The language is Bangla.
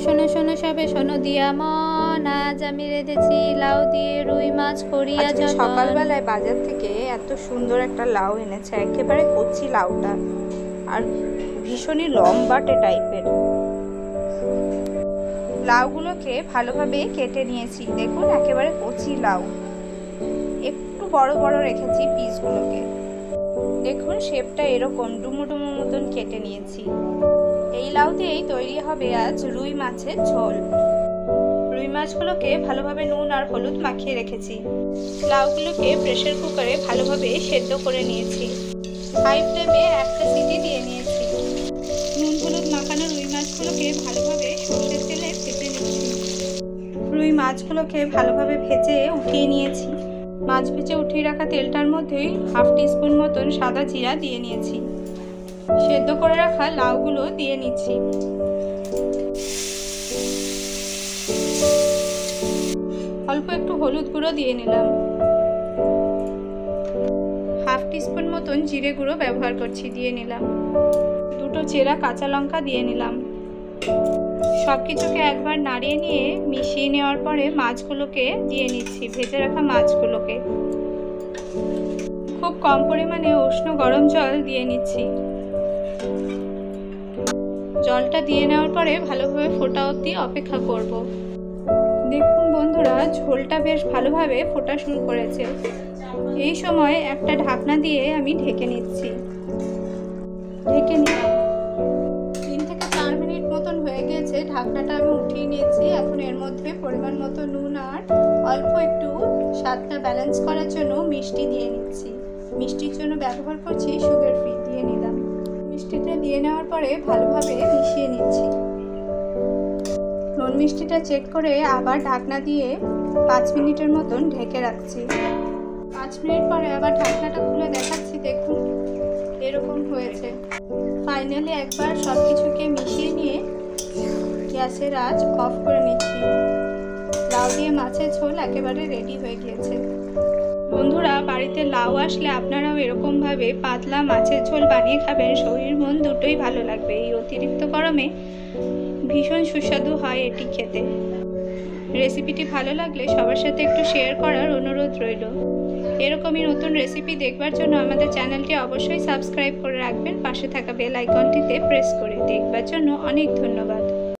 শোনো শোনো সবে শোনো দিয়া মন, আজ আমি রেঁধেছি লাউ দিয়ে রুই মাছ করিয়া যতন। সকালবেলায় বাজার থেকে এত সুন্দর একটা লাউ এনেছে, একেবারে কচি লাউটা, আর ভীষণই লম্বাটে টাইপের। লাউগুলোকে ভালোভাবে কেটে নিয়েছি, দেখুন একেবারে কচি লাউ, একটু বড় বড় রেখেছি পিসগুলোকে। দেখুন শেপটা এরকম ডুমো ডুমো মতন কেটে নিয়েছি। এই লাউ দিয়েই তৈরি হবে আজ রুই মাছের ঝোল। রুই মাছগুলোকে ভালোভাবে নুন আর হলুদ মাখিয়ে রেখেছি। লাউগুলোকে প্রেসার কুকারে ভালোভাবে সেদ্ধ করে নিয়েছি। হাই ফ্লেমে একটা সিটি দিয়ে নিয়েছি। নুন হলুদ মাখানো রুই মাছগুলোকে ভালোভাবে সর্ষের তেলে ভেজে নিচ্ছি। রুই মাছগুলোকে ভালোভাবে ভেজে উঠিয়ে নিয়েছি। মাছ ভেজে উঠিয়ে রাখা তেলটার মধ্যেই হাফ টিস্পুন মতন সাদা জিরা দিয়ে নিয়েছি। সেদ্ধ করে রাখা লাউগুলো দিয়ে নিচ্ছি। অল্প একটু হলুদ গুঁড়ো দিয়ে নিলাম। হাফ টিস্পুন মতন জিরে গুঁড়ো ব্যবহার করছি, দিয়ে নিলাম। দুটো চেরা কাঁচা লঙ্কা দিয়ে নিলাম। সবকিছুকে একবার নাড়িয়ে নিয়ে মিশিয়ে নেওয়ার পরে মাছগুলোকে দিয়ে নিচ্ছি, ভেজে রাখা মাছগুলোকে। খুব কম পরিমাণে উষ্ণ গরম জল দিয়ে নিচ্ছি। জলটা দিয়ে নেওয়ার পরে ভালোভাবে ফোটা অবধি অপেক্ষা করব। দেখুন বন্ধুরা, ঝোলটা বেশ ভালোভাবে ফোটা শুরু করেছে। এই সময় একটা ঢাকনা দিয়ে আমি ঢেকে নিচ্ছি। ঢেকে নিলাম। 3 থেকে 4 মিনিট মতন হয়ে গেছে, ঢাকনাটা আমি উঠিয়ে নিয়েছি। এখন এর মধ্যে পরিমাণ মতো নুন আর অল্প একটু স্বাদটা ব্যালেন্স করার জন্য মিষ্টি দিয়ে নিচ্ছি। মিষ্টির জন্য ব্যবহার করছি সুগার ফ্রি, দিয়ে নিলাম। মিষ্টিটা দিয়ে নেওয়ার পরে ভালোভাবে মিশিয়ে নিচ্ছি। নুন মিষ্টিটা চেক করে আবার ঢাকনা দিয়ে 5 মিনিটের মতন ঢেকে রাখছি। 5 মিনিট পরে আবার ঢাকনাটা খুলে দেখাচ্ছি, দেখুন এরকম হয়েছে। ফাইনালি একবার সব কিছুকে মিশিয়ে নিয়ে গ্যাসের আঁচ অফ করে নিচ্ছি। লাউ দিয়ে মাছের ঝোল একেবারে রেডি হয়ে গিয়েছে। বন্ধুরা, বাড়িতে লাউ আসলে আপনারাও এরকমভাবে পাতলা মাছের ঝোল বানিয়ে খাবেন, শরীর মন দুটোই ভালো লাগবে। এই অতিরিক্ত গরমে ভীষণ সুস্বাদু হয় এটি খেতে। রেসিপিটি ভালো লাগলে সবার সাথে একটু শেয়ার করার অনুরোধ রইল। এরকমই নতুন রেসিপি দেখবার জন্য আমাদের চ্যানেলটি অবশ্যই সাবস্ক্রাইব করে রাখবেন। পাশে থাকা বেল আইকনটিতে প্রেস করে দেখবার জন্য অনেক ধন্যবাদ।